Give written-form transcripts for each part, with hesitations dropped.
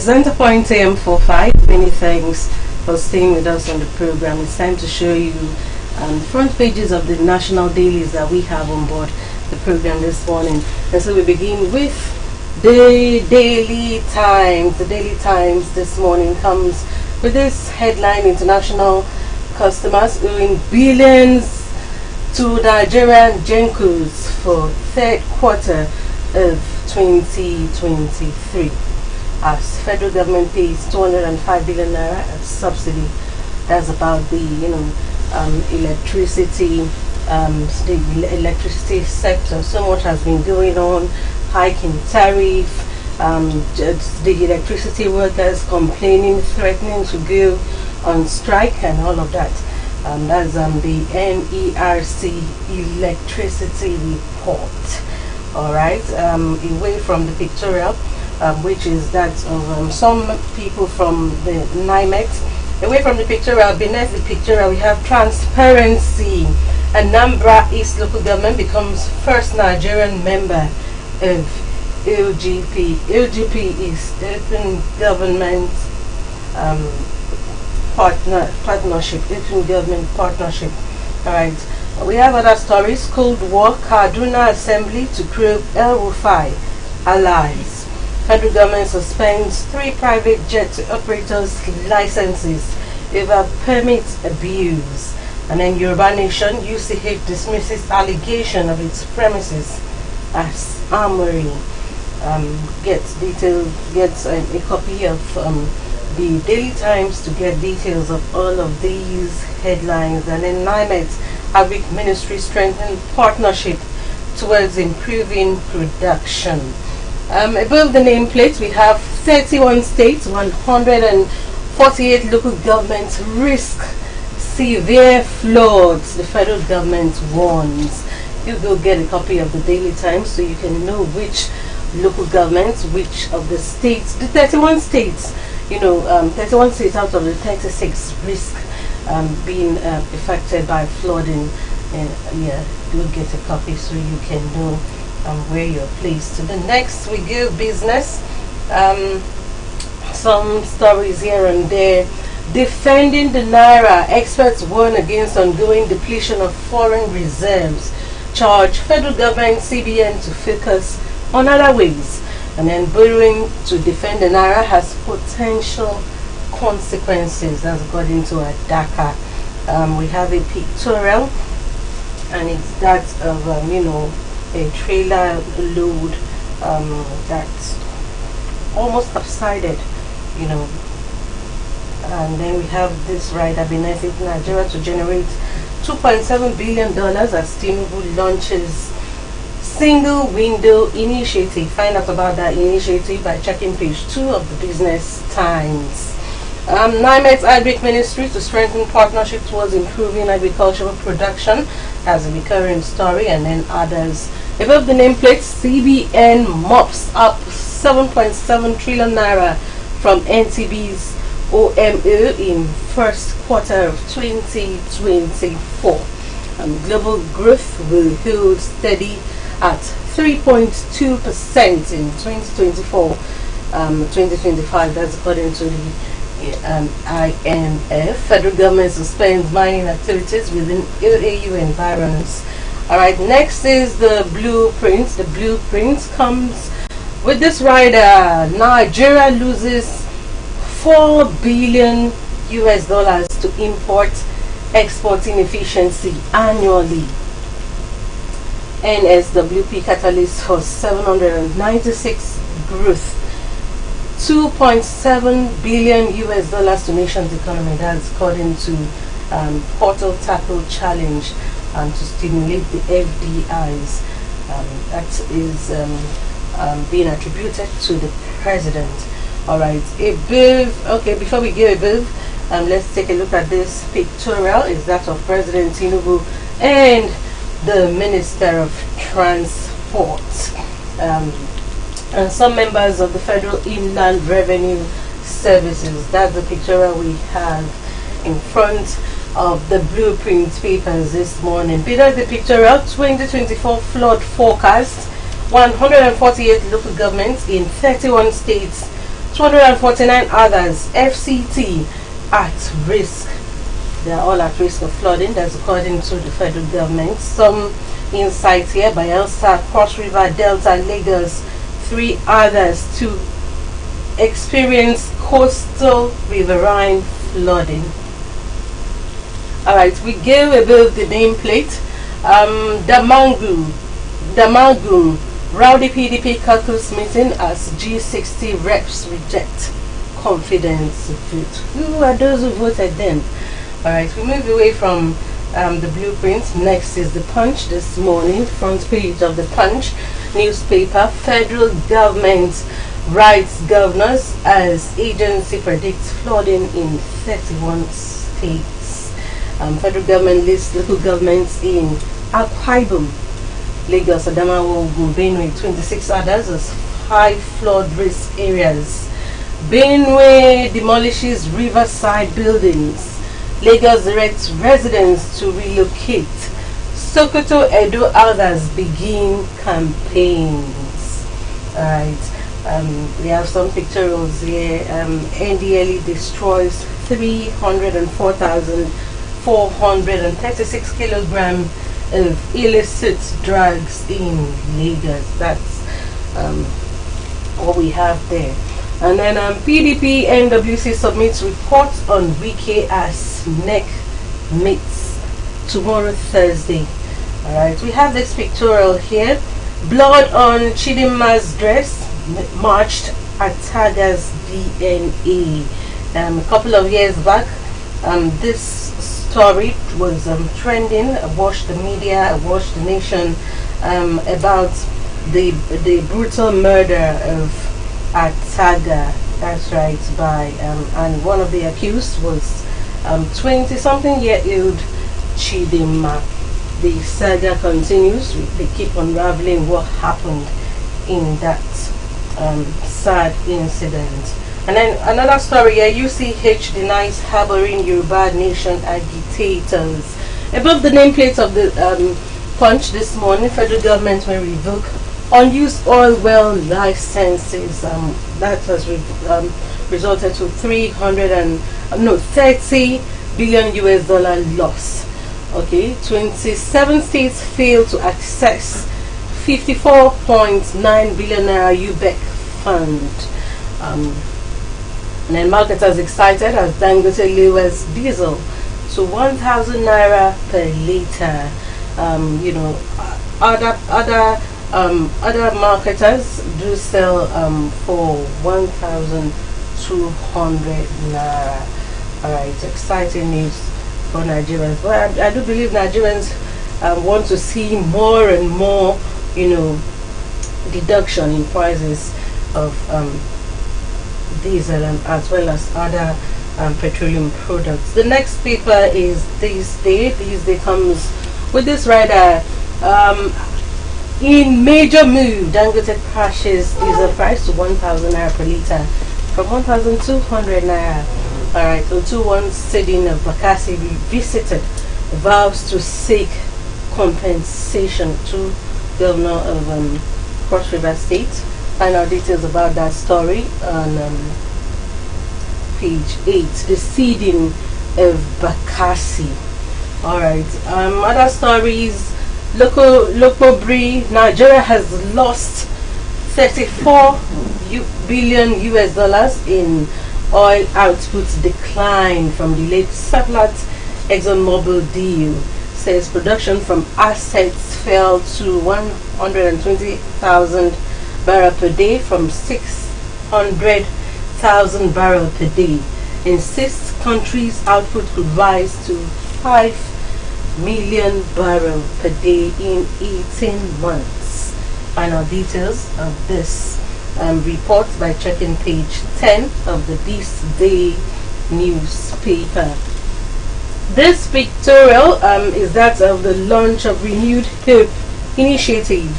Centerpoint AM45, many thanks for staying with us on the program. It's time to show you the front pages of the national dailies that we have on board the program this morning. And so we begin with the Daily Times. The Daily Times this morning comes with this headline: international customers owing billions to Nigerian Gencos for third quarter of 2023. As federal government pays 205 billion naira as subsidy. That's about the electricity sector. So much has been going on, hiking tariff, the electricity workers complaining, threatening to go on strike and all of that. That's the NERC electricity report. All right, away from the pictorial, which is that of some people from the NIMEX. Away from the pictorial, beneath the pictorial, we have transparency. Anambra East local government becomes first Nigerian member of LGP. LGP is Open Government Partnership. Open Government Partnership. All right. We have other stories. Cold War, Kaduna Assembly to probe El Rufai allies. Federal government suspends 3 private jet operators' licenses over permit abuse. And then Yoruba Nation, UCH dismisses allegation of its premises as armory. Get a copy of the Daily Times to get details of all of these headlines. And then NIMET Agric Ministry strengthened partnership towards improving production. Above the nameplate, we have 31 states, 148 local governments risk severe floods. The federal government warns. You go get a copy of the Daily Times so you can know which local governments, which of the states, the 31 states, 31 states out of the 36 risk being affected by flooding. Do get a copy so you can know where you're placed. To the next, we go business. Some stories here and there. Defending the naira, experts warn against ongoing depletion of foreign reserves. Charge federal government CBN to focus on other ways. And then borrowing to defend the naira has potential consequences. That's according to Adaka. We have a pictorial, and it's that of a trailer load that's almost subsided, and then we have this rider benefiting Nigeria to generate $2.7 billion as Tinubu launches single window initiative. Find out about that initiative by checking page 2 of the Business Times. NIMET Agric Ministry to strengthen partnership towards improving agricultural production. That's a recurring story, and then others. Above the nameplate, CBN mops up 7.7 trillion naira from NTB's OMO in first quarter of 2024. Global growth will hold steady at 3.2% in 2024-2025. That's according to the IMF. Federal government suspends mining activities within OAU environs. Alright, next is the blueprint. The blueprint comes with this rider. Nigeria loses $4 billion to import-export inefficiency annually. NSWP catalyst for 796 growth. $2.7 billion to nation's economy. That's according to Portal Tackle Challenge to stimulate the FDIs. That is being attributed to the president. All right, before we go above, let's take a look at this pictorial. Is that of President Tinubu and the Minister of Transport. And some members of the Federal Inland Revenue Services. That's the pictorial we have in front of the blueprint papers this morning. Below the pictorial, 2024 flood forecast. 148 local governments in 31 states 249 others, FCT, at risk. They are all at risk of flooding. That's according to the federal government. Some insights here: Bayelsa, Cross River, Delta, Lagos. 3 others to experience coastal riverine flooding. Alright, we gave above the nameplate. Damangum, Rowdy PDP caucus meeting as G60 reps reject confidence vote. Who are those who voted then? Alright, we move away from the blueprint. Next is the Punch this morning. Front page of the Punch newspaper. Federal government writes governors as agency predicts flooding in 31 states. Federal government lists local governments in Akwa Ibom, Lagos, Adamawa, Ogun, Benue, 26 others as 5 flood risk areas. Benue demolishes riverside buildings. Lagos directs residents to relocate. Sokoto, Edo, others begin campaigns. Alright, we have some pictorials here. NDLE destroys 304,436 kilograms of illicit drugs in Lagos. That's what we have there. And then PDP NWC submits report on Wike as NEC meets tomorrow, Thursday. Alright, we have this pictorial here. Blood on Chidinma's dress marched at Taga's DNA. A couple of years back, this story was trending, washed the media, washed the nation, about the brutal murder of Ataga. That's right, by and one of the accused was 20-something-year-old Chidinma. The saga continues. They keep unraveling what happened in that sad incident. And then another story here, UCH denies harboring Yoruba Nation agitators. Above the nameplate of the Punch this morning, federal government will revoke unused oil well licenses. That has resulted to 30 billion US dollar loss. Okay, 27 states fail to access 54.9 billion naira UBEC fund. And then marketers excited as Dangote lowers diesel to 1,000 naira per liter. Other marketers do sell for 1,200 naira. Alright, exciting news for Nigerians. But I do believe Nigerians want to see more and more, deduction in prices of diesel and as well as other petroleum products. The next paper is This Day. This Day comes with this rider. In major move, Dangote crashes diesel price to 1,000 naira per liter from 1,200 naira. Alright, Otuwan Sedin of Bakassi revisited, vows to seek compensation to Governor of Cross River State. Find out details about that story on page 8. The seeding of Bakassi. Alright, other stories. Local Bri, Nigeria has lost 34 billion US dollars in oil output decline from the late satellite ExxonMobil deal. Says production from assets fell to 120,000 barrels per day from 600,000 barrels per day. Insists country's output could rise to 5 million barrels per day in 18 months. Final details of this report by checking page 10 of the This Day newspaper. This pictorial is that of the launch of Renewed Hope Initiative,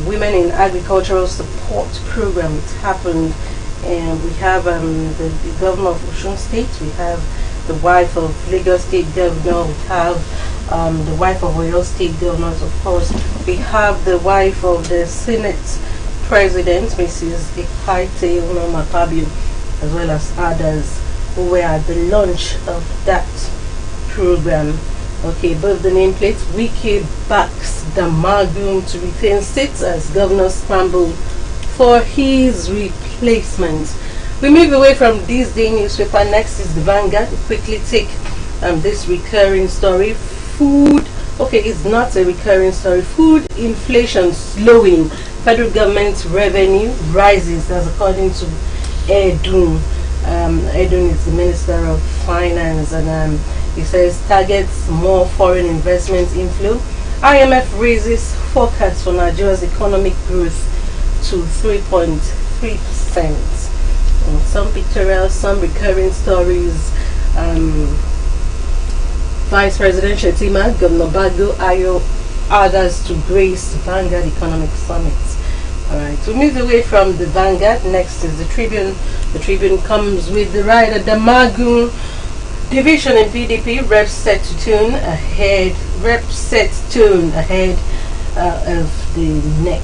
Women in Agricultural Support Program. It happened, and we have the governor of Osun State, we have the wife of Lagos State Governor, we have the wife of Oyo State Governors, of course, we have the wife of the Senate President, Mrs. Ikaite Unomapabio, as well as others who were at the launch of that program. Okay, above the nameplate, Wike backs Damagum to retain seats as governor scramble for his replacement. We move away from this day newspaper. Next is the Vanguard. We quickly take this recurring story. Food, okay, it's not a recurring story. Food inflation slowing. Federal government revenue rises. That's according to Edun. Edun is the Minister of Finance, and he says targets more foreign investment inflow. IMF raises forecast for Nigeria's economic growth to 3.3%. Some pictorial, some recurring stories. Vice President Shetima, Governor Bago, Ayo, others to grace Vanguard Economic Summit. Alright, we move away from the Vanguard. Next is the Tribune. The Tribune comes with the rider Damagum division in PDP. Reps set tune ahead of the NEC.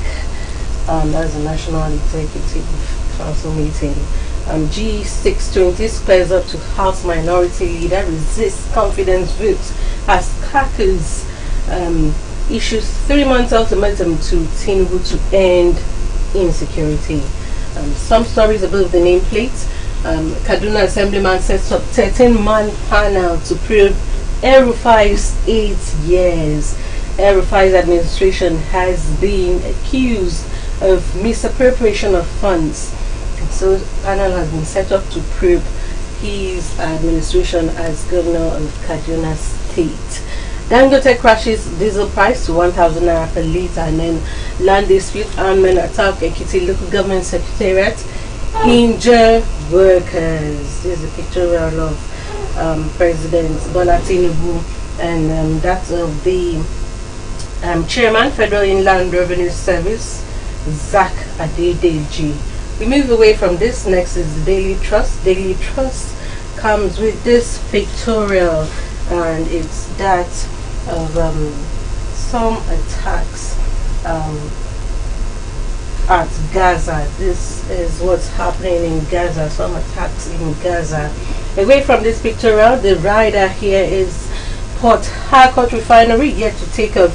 That's the National Executive Council meeting. G620 squares up to House Minority Leader, resists confidence votes as Caucus issues 3 months ultimatum to Tinubu to end insecurity. Some stories above the nameplate. Kaduna Assemblyman sets up 13-man panel to probe El-Rufai's 8 years. El-Rufai's administration has been accused of misappropriation of funds. So the panel has been set up to probe his administration as governor of Kaduna State. Dangote crashes diesel price to 1,000 naira per litre, and then land dispute, armed attack Ekiti local government secretariat, injure workers. This is a pictorial of President Bola Tinubu, and that of the chairman, Federal Inland Revenue Service, Zach Adedeji. We move away from this. Next is the Daily Trust. Daily Trust comes with this pictorial, and it's that of some attacks at Gaza. This is what's happening in Gaza, some attacks in Gaza. Away from this pictorial, the rider here is Port Harcourt Refinery yet to take off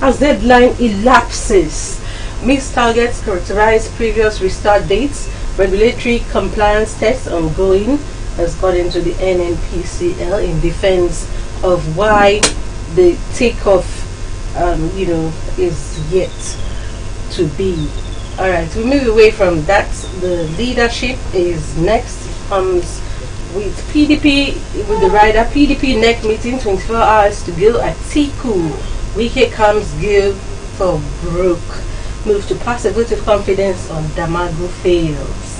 as deadline elapses. Missed targets characterize previous restart dates. Regulatory compliance tests ongoing, has got into the NNPCL in defense of why the takeoff, is yet to be. All right, we move away from that. The leadership is next. Comes with PDP, with the rider PDP NEC meeting, 24 hours to go at Tiku. Wike comes give for broke. Move to pass a vote of confidence on Damagu fails.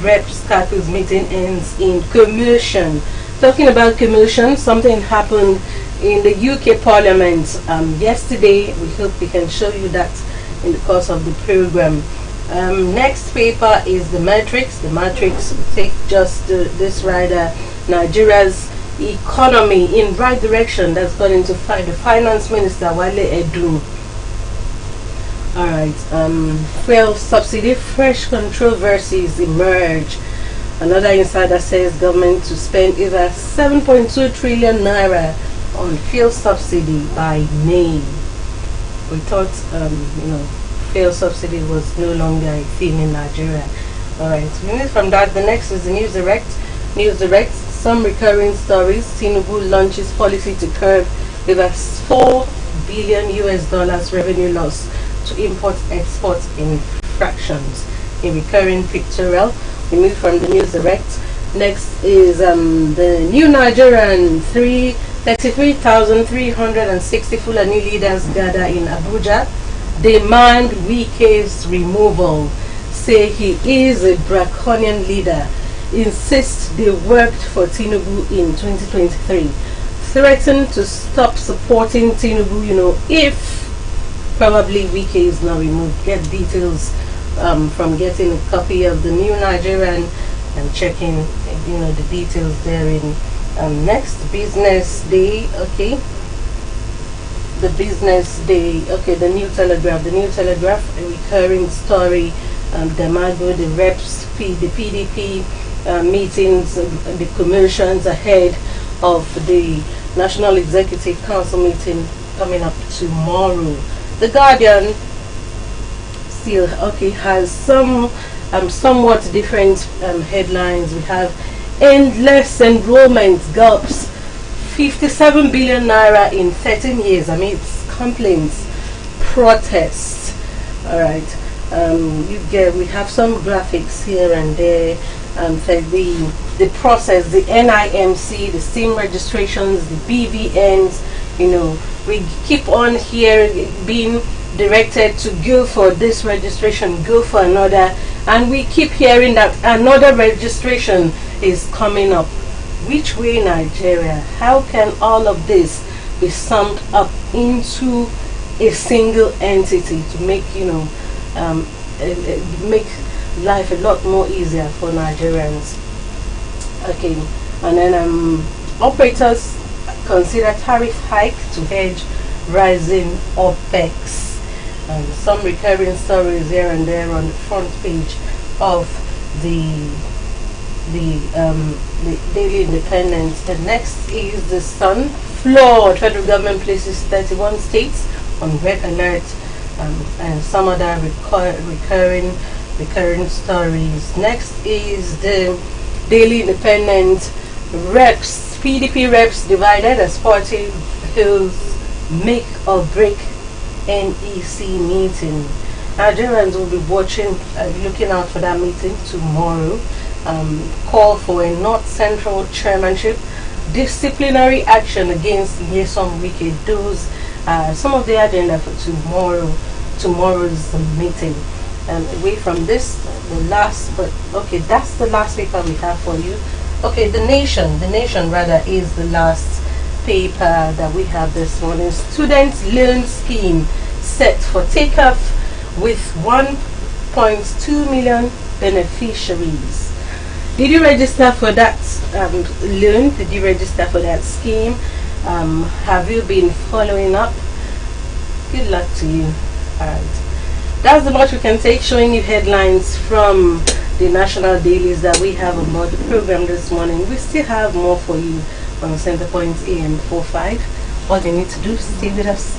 Reps Caucus meeting ends in commotion. Talking about commotion, something happened in the UK Parliament yesterday. We hope we can show you that in the course of the program. Next paper is the Matrix. The Matrix will take just this rider, Nigeria's economy in right direction. That's got into the Finance Minister Wale Edun. Alright, fuel subsidy, fresh controversies emerge. Another insider says government to spend over 7.2 trillion naira on fuel subsidy by May. We thought, fuel subsidy was no longer a thing in Nigeria. Alright, we move from that. The next is the News Direct. News Direct, some recurring stories. Tinubu launches policy to curb over $4 billion revenue loss to import-export infractions. In recurring pictorial, we move from the News Direct. Next is the New Nigerian 33,360 Fulani leaders gather in Abuja. Demand Wike's removal. Say he is a draconian leader. Insist they worked for Tinubu in 2023. Threaten to stop supporting Tinubu, if probably Wike is now removed. Get details from getting a copy of the New Nigerian and checking, the details therein. Next, Business Day. Okay. the business, the New Telegraph. The New Telegraph, a recurring story. Demago, the reps, the PDP meetings, the commotions ahead of the National Executive Council meeting coming up tomorrow. The Guardian still has some somewhat different headlines. We have endless enrollment gulps, 57 billion naira in 13 years amidst complaints, protests. All right. We have some graphics here and there. The process, the NIMC, the SIM registrations, the BVNs. We keep on here being directed to go for this registration, go for another, and we keep hearing that another registration is coming up. Which way, Nigeria? How can all of this be summed up into a single entity to make make life a lot more easier for Nigerians? Okay, and then operators consider tariff hike to hedge rising OPEX. Some recurring stories here and there on the front page of the Daily Independent. The next is the Sun. Flawed. Federal government places 31 states on red alert, and some other recurring stories. Next is the Daily Independent. Reps, PDP reps divided as party hills make or break NEC meeting. Nigerians will be watching, looking out for that meeting tomorrow. Call for a North Central chairmanship, disciplinary action against Nyesom Wike. Those some of the agenda for tomorrow's meeting. Away from this, that's the last paper we have for you. Okay, the nation rather is the last paper that we have this morning. Students loan scheme set for take-off with 1.2 million beneficiaries. Did you register for that loan? Did you register for that scheme? Have you been following up? Good luck to you. Alright, that's the much we can take, showing you headlines from the national dailies that we have on board the program this morning. We still have more for you on Centerpoint AM 45. All you need to do is stay with us.